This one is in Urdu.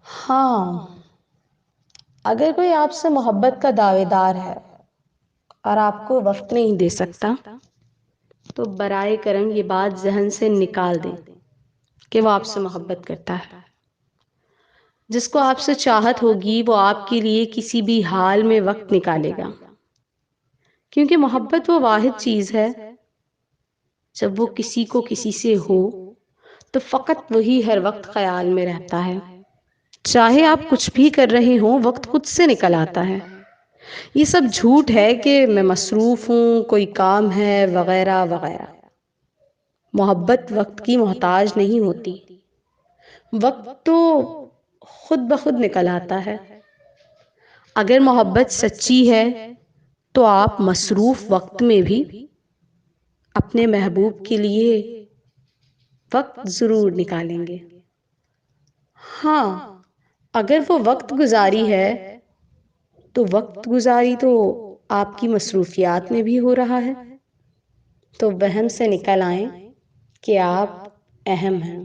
ہاں، اگر کوئی آپ سے محبت کا دعوے دار ہے اور آپ کو وقت نہیں دے سکتا تو برائے کرم یہ بات ذہن سے نکال دیں کہ وہ آپ سے محبت کرتا ہے۔ جس کو آپ سے چاہت ہوگی وہ آپ کے لیے کسی بھی حال میں وقت نکالے گا، کیونکہ محبت وہ واحد چیز ہے جب وہ کسی کو کسی سے ہو تو فقط وہی ہر وقت خیال میں رہتا ہے، چاہے آپ کچھ بھی کر رہے ہوں وقت خود سے نکل آتا ہے۔ یہ سب جھوٹ ہے کہ میں مصروف ہوں، کوئی کام ہے وغیرہ وغیرہ۔ محبت وقت کی محتاج نہیں ہوتی، وقت تو خود بخود نکل آتا ہے۔ اگر محبت سچی ہے تو آپ مصروف وقت میں بھی اپنے محبوب کے لیے وقت ضرور نکالیں گے۔ ہاں، اگر وہ وقت گزاری ہے تو وقت گزاری تو آپ کی مصروفیات میں بھی ہو رہا ہے، تو وہم سے نکل آئیں کہ آپ اہم ہیں۔